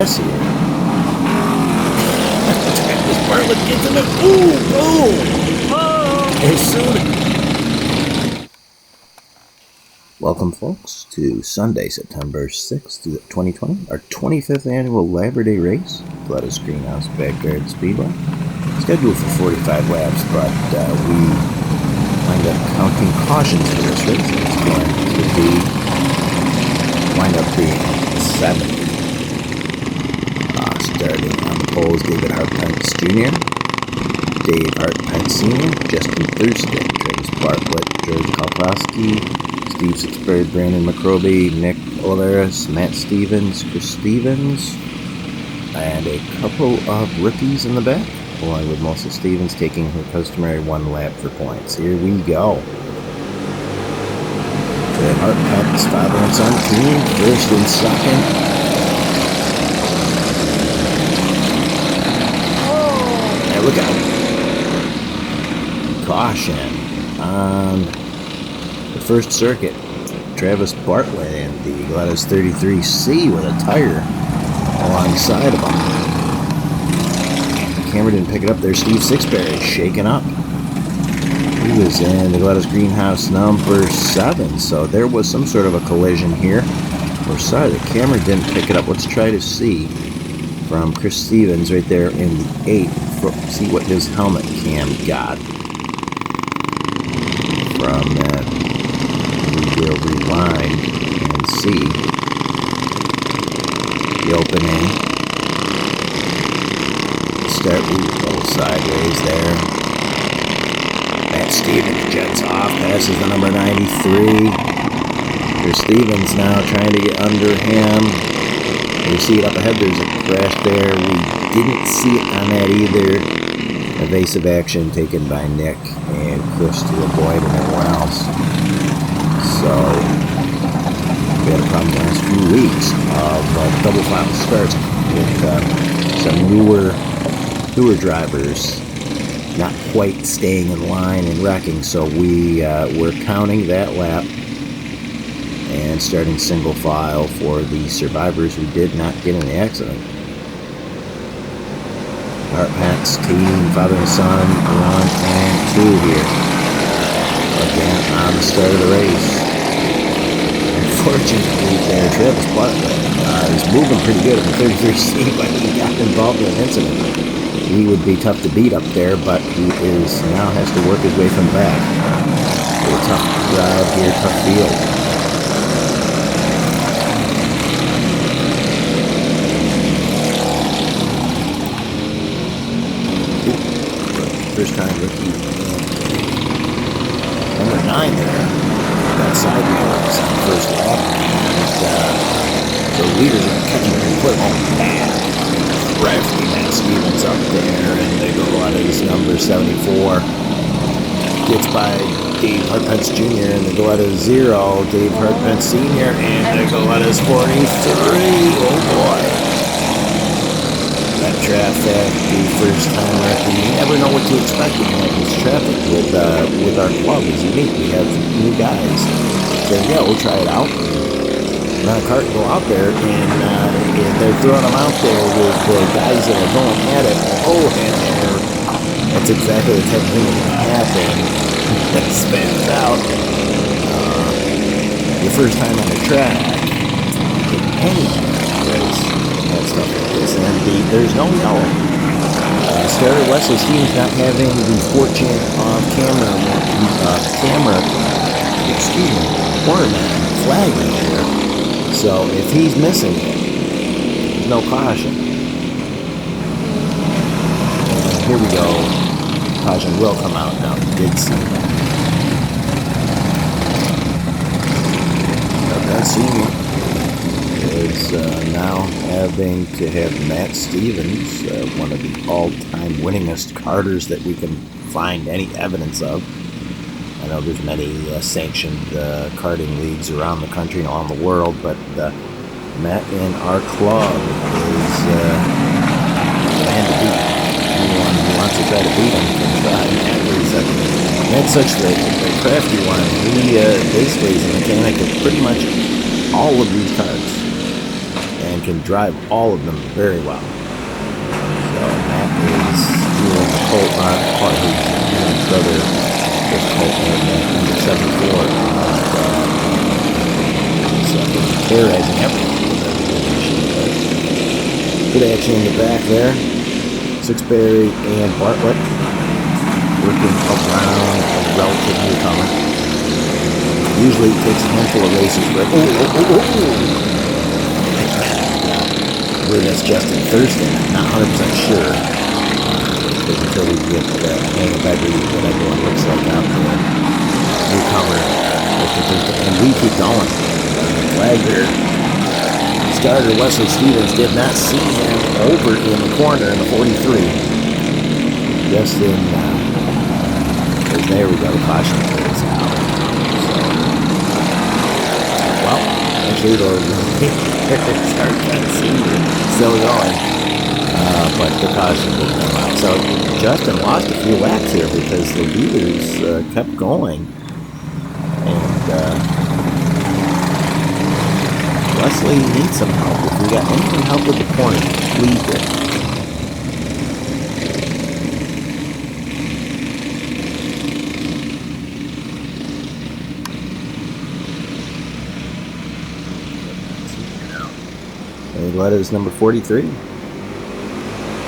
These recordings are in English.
This Bartlett gets in it. Ooh, boom! As soon. Welcome, folks, to Sunday, September 6th, 2020, our 25th annual Labor Day race, Galletta's Greenhouse Backyard Speedway. Scheduled for 45 laps, but we wind up counting cautions for this race. It's going to wind up being 7. Starting on the poles, David Hartpence Jr., Dave Hartpence Sr., Justin Thurston, Travis Bartlett, George Kalkowski, Steve Sixberry, Brandon McCrobie, Nick Olivares, Matt Stevens, Chris Stevens, and a couple of rookies in the back, along with Melissa Stevens taking her customary 1 lap for points. Here we go. Dave Hartpence, father and son team, first and second. Look out. Caution on the first circuit. Travis Bartlett and the Galletta's 33C with a tire alongside of him. The camera didn't pick it up there. Steve Sixberry shaking up. He was in the Galletta's Greenhouse number 7, so there was some sort of a collision here. Or sorry, the camera didn't pick it up. Let's try to see from Chris Stevens right there in the 8. See what his helmet cam got from that. We will rewind and see the opening. Start a little sideways there. Matt Stevens jets off, passes the number 93. There's Stevens now trying to get under him. You see it up ahead, there's a crash there. We didn't see it on that either. Evasive action taken by Nick and Chris to avoid and everyone else. So, we had a problem the last few weeks of double final starts with some newer drivers not quite staying in line and wrecking. So we were counting that lap and starting single file for the survivors who did not get in the accident. Hartpence team, father and son, 1 and 2 here. Again, on the start of the race. Unfortunately, there, Travis Bartlett is moving pretty good in the 33C, but he got involved in an incident. He would be tough to beat up there, but he now has to work his way from back. A tough drive here, tough field. First time rookie number 9 there. That side wheels on the first lap. And the leaders are catching pretty quick. Oh man. Crafty Matt Stevens up there. And they go on his number 74. Gets by Dave Hartpence Jr. and they go out of 0. Dave Hartpence Sr. and they go out of 43. Oh boy. That traffic, the first time rookie, you never know what to expect when you have this traffic with our club. It's unique. We have new guys. So yeah, we'll try it out. And a cart go out there and they're throwing them out there with the guys that are going at it. Oh, and that's exactly the type of thing that can happen. That spins out. Your first time on the track, any race. Stuff like this, and there's no yellow. Starry Wesley's team's not having the fortune of cornerman flagging here. So if he's missing it, there's no caution. And here we go. Caution will come out now. We did see that. That senior is now having to have Matt Stevens, one of the all-time winningest karters that we can find any evidence of. I know there's many sanctioned karting leagues around the country and around the world, but Matt in our club is the man to beat. Anyone who wants to try to beat him can try. Matt's such a crafty one. He basically is a mechanic of pretty much all of these karts. And and can drive all of them very well. So Matt is doing the Colt on his brother, this Colt number 74. Terrorizing everything. Good action in the back there. Sixberry and Bartlett working around a relative newcomer. Usually it takes a handful of races, but I believe that's Justin Thurston. I'm not 100% sure. Until we get the hang of what everyone looks like out there. Newcomer. And we keep going. Flag here. Starter Wesley Stevens did not see him over in the corner in the 43. Just in, there we go, the caution is out. So, well, actually, it's Hartpence still going, but the caution will come out. So, Justin lost a few laps here because the leaders kept going. And, Wesley needs some help. If we got anyone help with the corner, please do. Galletta's number 43.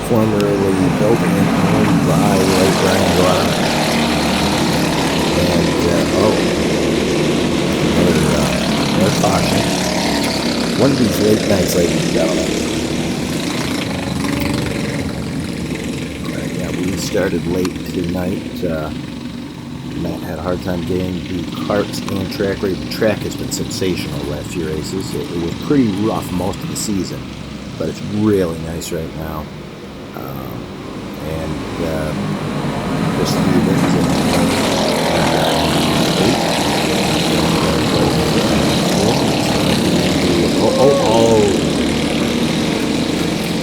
Formerly built and owned by Brian Galletta. And, another caution. One of these late nights, ladies and gentlemen. Yeah, we started late tonight. Matt had a hard time getting the karts and track ready. The track has been sensational the last few races. It was pretty rough most of the season, but it's really nice right now. Chris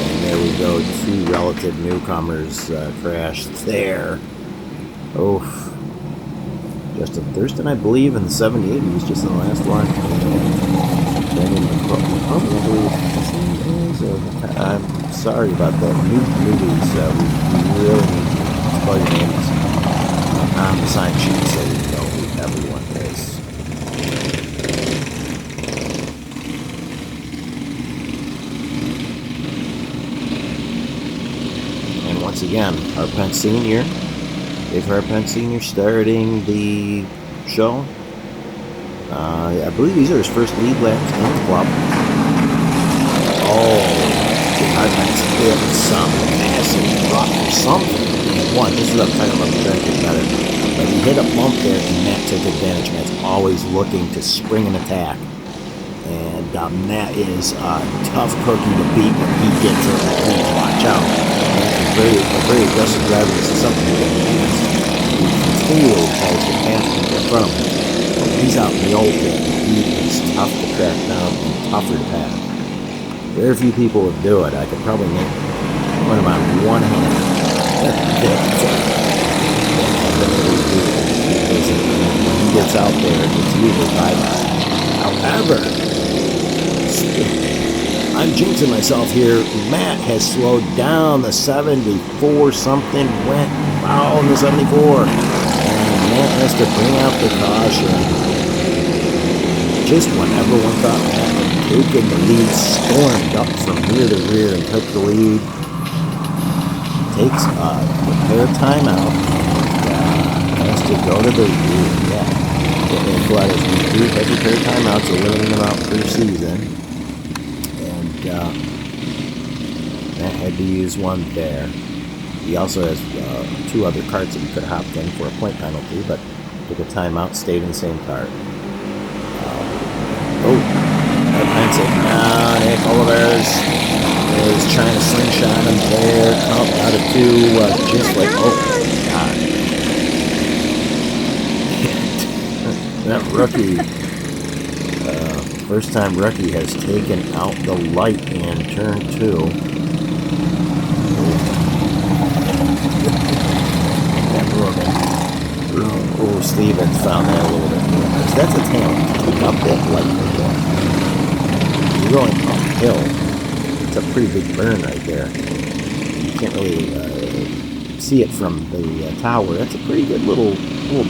And there we go. Two relative newcomers crashed there. Justin Thurston, I believe, in the 78. He was just in the last one. I'm sorry about that. Newbies, we really need to spell your names on the sign sheet so we know who everyone is. And once again, Hartpence Sr., Dave Hartpence Sr. starting the show. I believe these are his first lead laps in the club. Hartpence hit some massive rock or something. This is what I'm talking about, the track is better. But he hit a bump there and Matt took advantage. Matt's always looking to spring an attack. And Matt is a tough cookie to beat when he gets in. Please watch out. Matt is a very aggressive driver. This is something he continually tries to pass people in front of him. When he's out in the open, he is tough to track down and tougher to pass. Very few people would do it. I could probably name one of them on one hand. When he gets out there, it's usually bye-bye. However, I'm jinxing myself here. Matt has slowed down. The 74 something went foul in the 74. And Matt has to bring out the caution. Just when everyone thought Matt had taken the lead, stormed up from rear to rear and took the lead. Takes a repair timeout and has to go to the rear. We do have repair timeouts, so limiting them out per season. And Matt had to use one there. He also has two other carts that he could have hopped in for a point penalty, but took a timeout, stayed in the same cart. Nick Olivares is trying to slingshot him there. Out of two, just like, God. That rookie, first time rookie has taken out the light in turn 2. Stevens found that a little bit more. That's a talent to pick up that light right there. You're going uphill It's a pretty big burn right there. You can't really see it from the tower. That's a pretty good little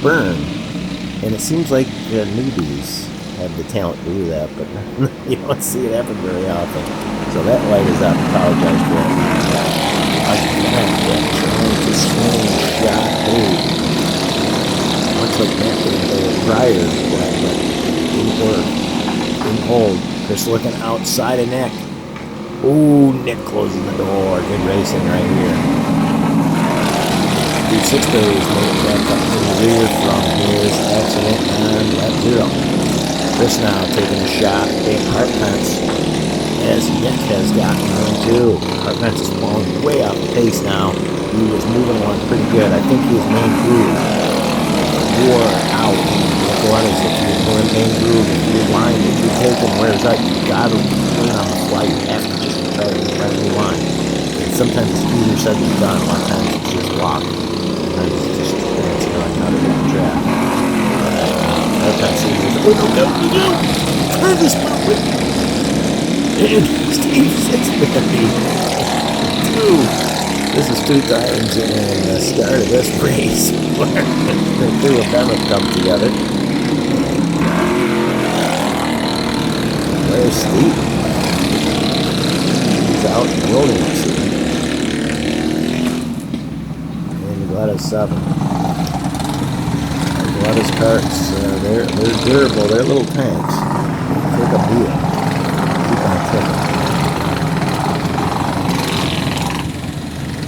burn. And it seems like newbies have the talent to do that, but you don't see it happen very often. So that light is up. Apologize for that. Again, trying to swing shot. Looks like Matt did prior to that, but didn't work. Didn't hold. Chris looking outside of Nick. Ooh, Nick closing the door. Good racing right here. Dude, Sixberry is making back up to the rear from his accident on lap 0. Chris now taking a shot at Hartpence as Nick has gotten on too. Hartpence is falling way off the pace now. He was moving along pretty good. I think his main groove wore out. Nicolas, if you're in main groove, if your line that you're taking wears out, you gotta learn on the fly. You have to just try to new line. And sometimes it's easier said than done. A lot of times it's just locked. Sometimes it's just transferring out of the track. Hartpence is go. Travis Bartlett. And Steve Sixberry. This is 2 times in the start of this race where the 2 of them have come together. Where's Steve? He's out in the wilderness. And Galletta's 7. Galletta's carts, they're durable. They're little tanks. Take a beat. Keep on ticking.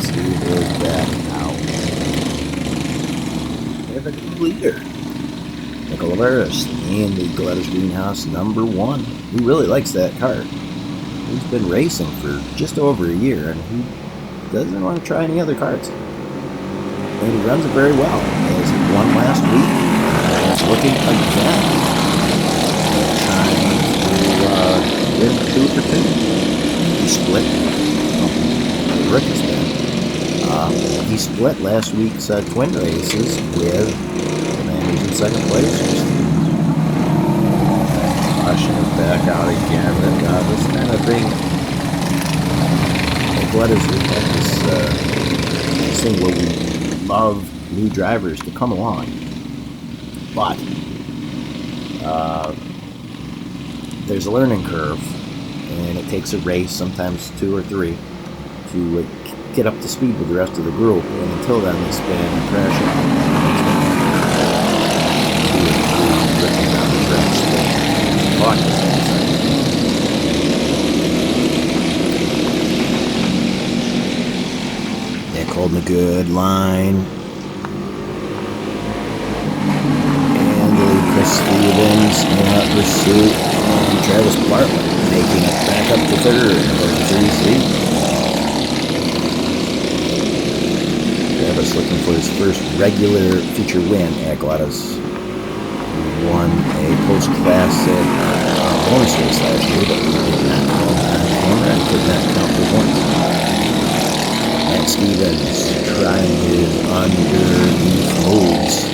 Steve is back out. We have a new leader. Olivares in the Galletta's greenhouse number 1. He really likes that cart. He's been racing for just over a year and he doesn't want to try any other carts. And he runs it very well. As he won last week, it's looking again. Trying to win 2 for 2. He split. Rick split. He split last week's twin races with Commanders in second place. Pushing it back out again. This kind of thing. Galetta's we have this thing where we love new drivers to come along, but there's a learning curve, and it takes a race, sometimes 2 or 3, to get up to speed with the rest of the group, and until then they spin and crash Nick holding a good line, and the Chris Stevens in pursuit, and Travis Bartlett making it back up to 3rd for the 3C. Travis looking for his first regular feature win at Galletta's. He won a post-classic bonus race last year, but he did not call on camera and could not count the points. Matt Stevens trying his underneath moves,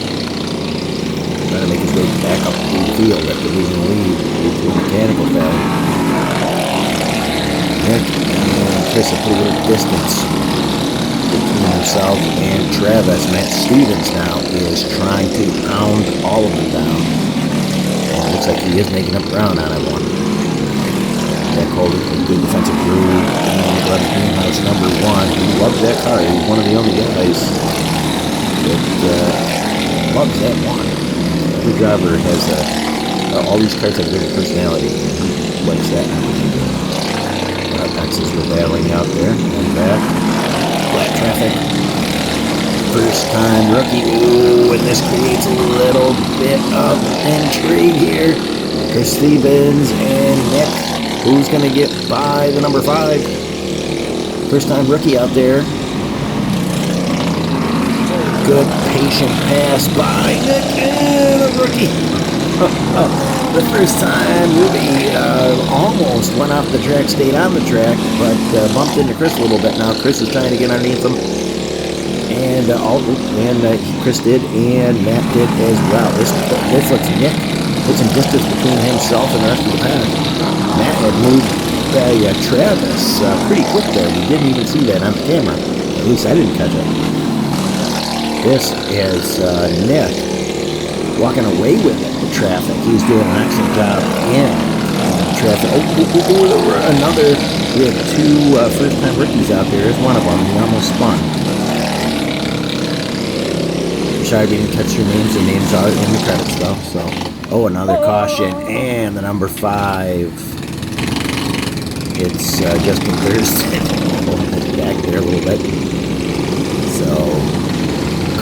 trying to make his way back up through the field after losing the lead due to a mechanical failure. Nick and Chris a pretty good distance between himself and Travis. Matt Stevens now is trying to pound all of them down. And it looks like he is making up ground on that one. Nick holding a good defensive groove in the Galletta's greenhouse number 1. He loves that car. He's one of the only guys that loves that one. Every driver has all these cars have different personality. He likes that. Hartpence is battling out there and back. Flat traffic. First time rookie. Ooh, and this creates a little bit of intrigue here. Chris Stevens and Nick. Who's going to get by the number 5? First time rookie out there. Good patient pass by Nick and a rookie. The first time Ruby almost went off the track, stayed on the track, but bumped into Chris a little bit. Now Chris is trying to get underneath him, and Chris did, and Matt did as well. This lets Nick put some distance between himself and the rest of the pack. Matt had moved by Travis pretty quick there. We didn't even see that on the camera. At least I didn't catch it. This is Nick walking away with it, the traffic. He's doing an excellent job in traffic. Another. We have two first-time rookies out there. Here's one of them. He almost spun. Sorry we didn't catch your names. The names are in the credits, though. So, another caution. And the number 5. It's Justin Thurston. Back there a little bit. So,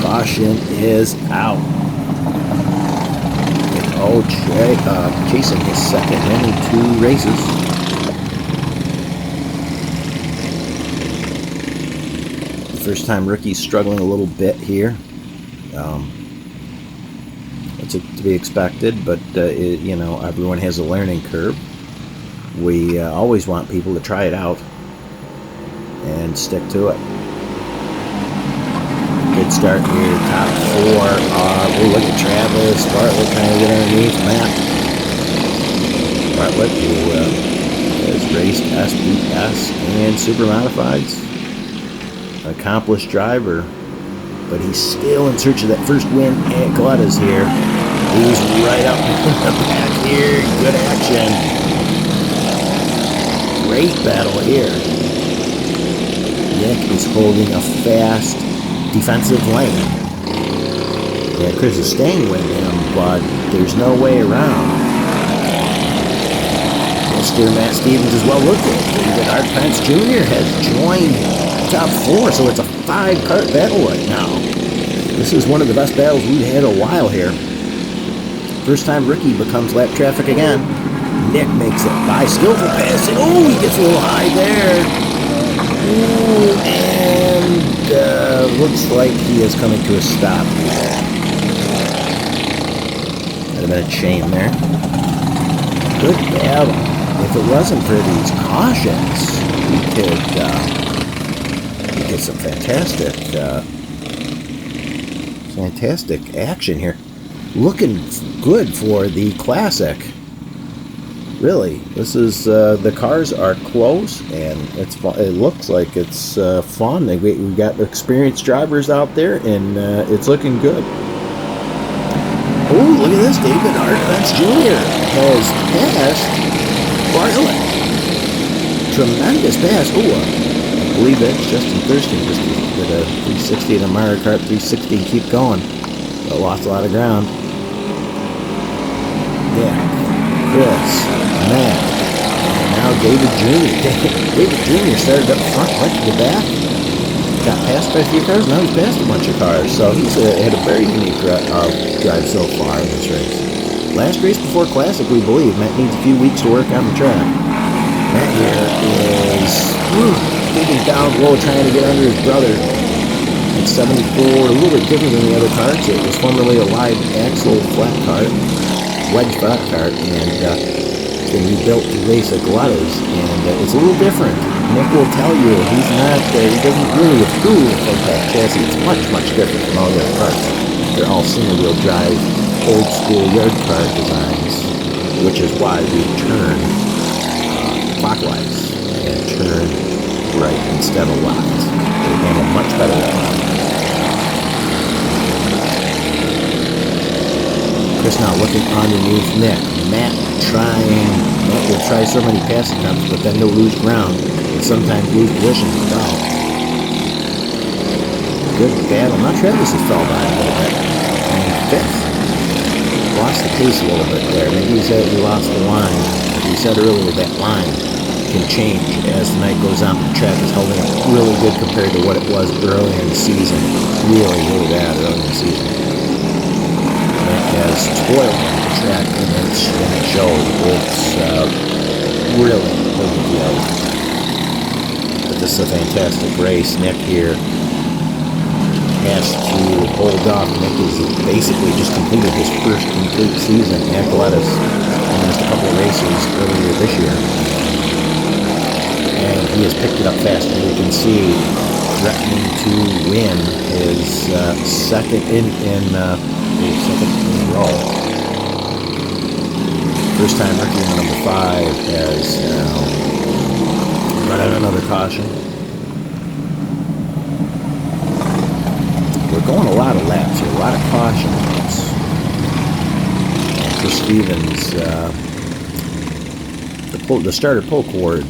caution is out. Chasing his second win in 2 races. First-time rookies struggling a little bit here. It's to be expected, but everyone has a learning curve. We always want people to try it out and stick to it. Good start here, top 4. Look at Travis. Bartlett trying to get underneath Matt. Bartlett, who has raced SBS and Super Modifieds. Accomplished driver, but he's still in search of that first win at Galletta's here. He's right up in the back here. Good action. Great battle here. Nick is holding a fast defensive lane. Yeah, Chris is staying with him, but there's no way around. Mr. Matt Stevens is well looked at. David Hartpence Jr. has joined top 4, so it's a 5-kart battle right now. This is one of the best battles we've had in a while here. First time rookie becomes lap traffic again. Nick makes it by skillful passing. Oh, he gets a little high there. Ooh, and looks like he is coming to a stop. Might have been a chain there. Good battle. If it wasn't for these cautions, we could get some fantastic action here. Looking good for the Classic. Really, this is the cars are close, and it looks like it's fun. We got experienced drivers out there, and it's looking good. Oh, look at this! David Hartpence Jr. has passed Bartlett. Tremendous pass. Oh, I believe that's Justin Thurston just did a 360 and a Mario Kart 360 and keep going. But lost a lot of ground. Yeah, Chris, Matt, and now David Jr. David Jr. started up front, went to the back, got passed by a few cars, now he's passed a bunch of cars. So he's had a very unique drive so far in this race. Last race before Classic, we believe. Matt needs a few weeks to work on the track. Matt here is digging down low, trying to get under his brother. It's 74, a little bit different than the other carts. It was formerly a live axle flat cart, wedge flat cart, and been rebuilt to race at Galletta's, and it's a little different. Nick will tell you he doesn't really approve of that chassis. It's much, much different from all the other carts. They're all single wheel drive, old school yard car designs, which is why we turn clockwise and turn right instead of left. They handle much better that way. Chris now looking underneath Nick. Matt will try so many pass attempts, but then he'll lose ground and sometimes lose positions as well. Good battle. Now Travis has fell by a little bit. And 5th. Lost the pace a little bit there. Maybe he lost the line. As we said earlier, that line can change as the night goes on. The track is holding up really good compared to what it was earlier in the season. Really, really bad earlier in the season. It has toiled on the track, and it shows. It's really good. But this is a fantastic race. Nick here has to hold off. Nick has basically just completed his first complete season at Galletta's. Missed a couple of races earlier this year. And he has picked it up fast, and you can see threatening to win his second in a row. First time rookie number 5 has running another caution. We're going a lot of laps here, a lot of caution laps. For Stevens, the starter pull cord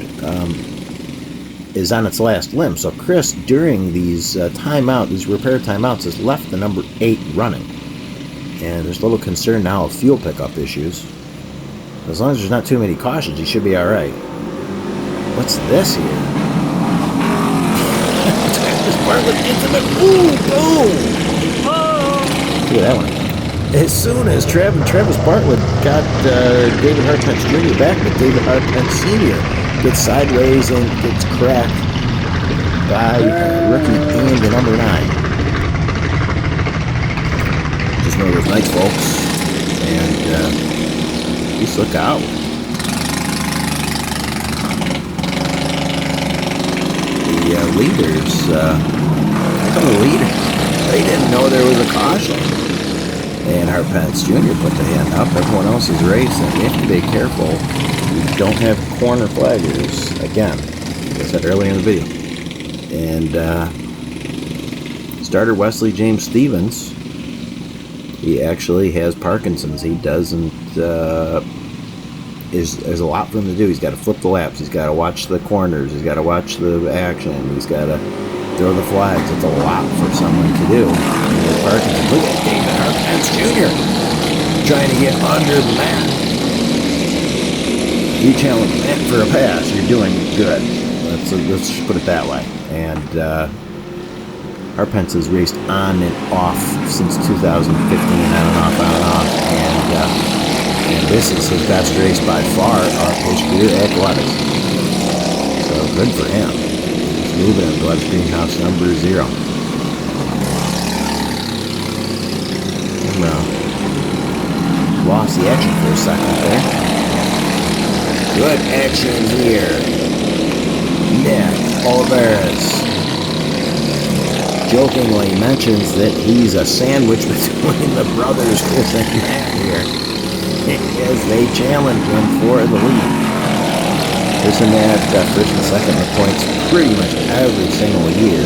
is on its last limb. So Chris, during these these repair timeouts, has left the number 8 running. And there's a little concern now of fuel pickup issues. As long as there's not too many cautions, he should be all right. What's this here? Bartlett gets him at boom! Look at that one. As soon as Travis Bartlett got David Hartpence Jr. back, but David Hartpence Sr. gets sideways and gets cracked by rookie and the number 9. Just one of those nights, folks. And just look out. The leaders, they didn't know there was a caution. And Hartpence Jr. put the hand up. Everyone else is racing. We have to be careful. We don't have corner flaggers. Again, like I said earlier in the video. And starter Wesley James Stevens, he actually has Parkinson's. He doesn't, there's a lot for him to do. He's got to flip the laps. He's got to watch the corners. He's got to watch the action. He's got to throw the flags. It's a lot for someone to do. Parkinson's. Look at David Hartpence Jr. trying to get under Matt. You challenge Matt for a pass, you're doing good. Let's just put it that way. And Hartpence has raced on and off since 2015, on and off. And this is his best race by far of his career at Galletta. So good for him. He's moving in Galletta's greenhouse number 0. Lost the action for a second there. Good action here. Olivares jokingly mentions that he's a sandwich between the brothers Chris and Matt here, as they challenge him for the lead. Chris and Matt first and second in the points pretty much every single year.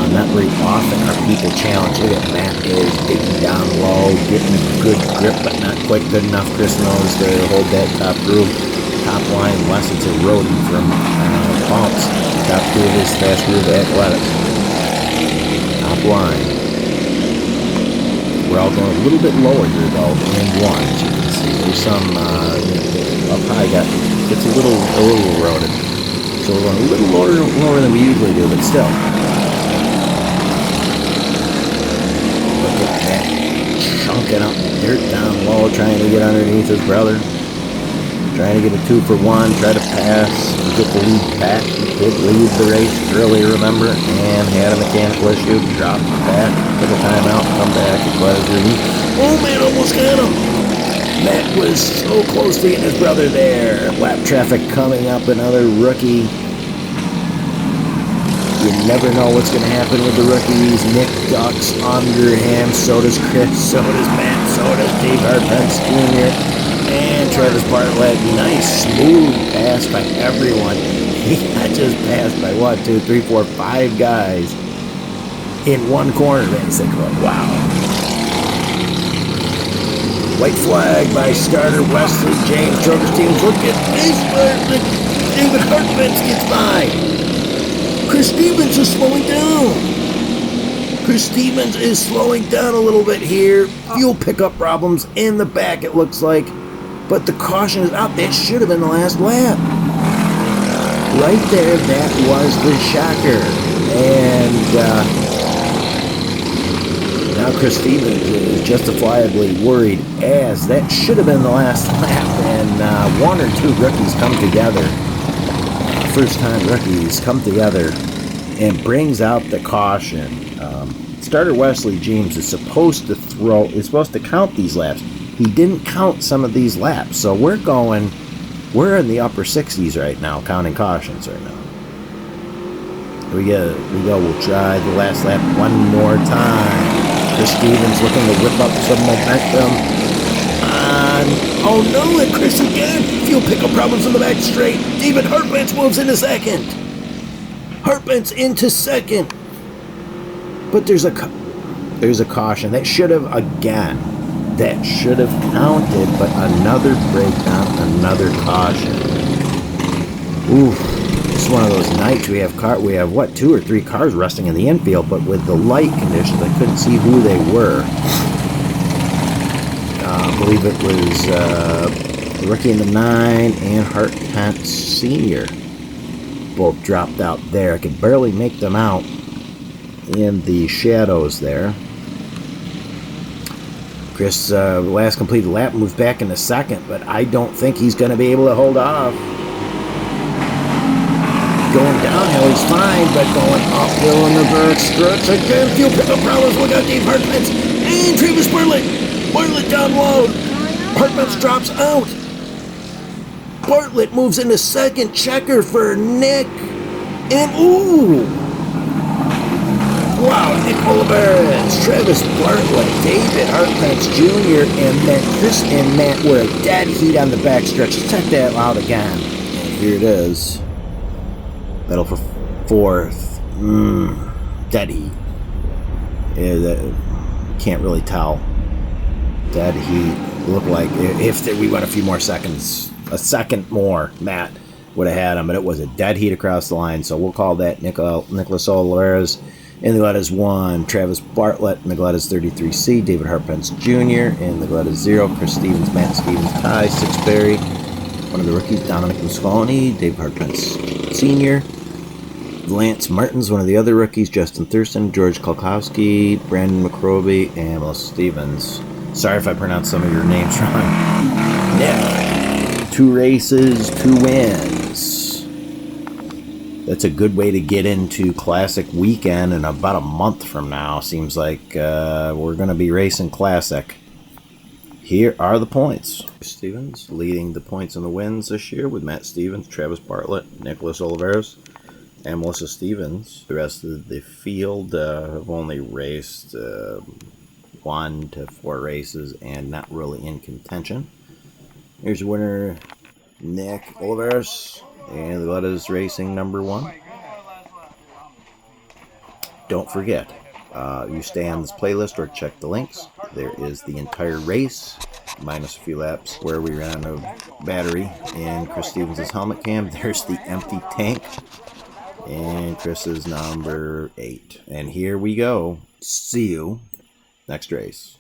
Not very often are people challenged. Look at Matt is digging down low, getting a good grip, but not quite good enough. Chris knows to hold that top groove. Top line, unless it's eroding from bumps. Top groove is fast groove at Galletta. Top line. We're all going a little bit lower here, though, in 1, as you can see. There's some up high gets a little eroded. So we're going a little lower than we usually do, but still. Chunking up dirt down low, trying to get underneath his brother. Trying to get a 2 for 1, try to pass, get the lead back. He did lead the race earlier, remember, and had a mechanical issue. Dropped back, took a timeout, come back, it was relief. Oh man, almost got him! Matt was so close to getting his brother there. Lap traffic coming up, another rookie. You never know what's going to happen with the rookies. Nick ducks under him. So does Chris. So does Matt. So does Dave Hartpence Jr. And Travis Bartlett. Nice, smooth pass by everyone. He got just passed by 1, 2, 3, 4, 5 guys in one corner, basically. Wow. White flag by starter Wesley James. Troker's team. Look at this. David Hartpence gets by. Chris Stevens is slowing down. Chris Stevens is slowing down a little bit here. Fuel pickup problems in the back, it looks like. But the caution is out. That should have been the last lap. Right there, that was the shocker. And now Chris Stevens is justifiably worried, as that should have been the last lap. And 1 or 2 rookies come together. First-time rookies come together and brings out the caution. Starter Wesley James is supposed to count these laps. He didn't count some of these laps, so we're in the upper 60s right now, counting cautions right now. Here we go. We'll try the last lap one more time. Chris Stevens looking to whip up some momentum on. Oh no, and Chris again. Fuel pickup problems in the back straight. David Hartpence moves into second. Hartpence into second. But there's a caution. That should have counted, but another breakdown, another caution. Oof. It's one of those nights we have 2 or 3 cars resting in the infield, but with the light conditions, I couldn't see who they were. I believe it was the rookie in the 9 and Hartpence Senior. Both dropped out there. I could barely make them out in the shadows there. Chris, last completed lap, moves back into second, but I don't think he's going to be able to hold off. Going downhill, he's fine, but going uphill in the back stretch again. Fuel pickup problems. Look out, Dave Hartpence and Travis Bartlett. Bartlett down low. Hartpence drops out. Bartlett moves into second. Checker for Nick. And ooh! Wow, Nick Olivares, Travis Bartlett, David Hartpence Jr., and then Chris and Matt were a dead heat on the backstretch. Let's check that out again. Here it is. Battle for fourth. Dead heat. Can't really tell. Dead heat. Looked like if we went a few more seconds, a second more, Matt would have had him, but it was a dead heat across the line, so we'll call that Nicolas Olivares. In the Galletta's 1, Travis Bartlett. In the Galletta's 33C, David Hartpence Jr. In the Galletta's 0, Chris Stevens, Matt Stevens, Ty, Sixberry. One of the rookies, Dominic Mosconi, David Hartpence Sr. Lance Maartens, one of the other rookies, Justin Thurston, George Kalkowski, Brandon McCrobie, and Melissa Stevens. Sorry if I pronounced some of your names wrong. Nick, 2 races, 2 wins. That's a good way to get into Classic weekend in about a month from now. Seems like we're going to be racing Classic. Here are the points. Stevens leading the points and the wins this year with Matt Stevens, Travis Bartlett, Nicolas Olivares, and Melissa Stevens. The rest of the field have only raced 1 to 4 races and not really in contention. Here's your winner, Nick Olivares. And the Galletta's racing number 1. Don't forget, you stay on this playlist or check the links. There is the entire race, minus a few laps where we ran out of battery in Chris Stevens' helmet cam. There's the empty tank. And Chris's number 8. And here we go. See you next race.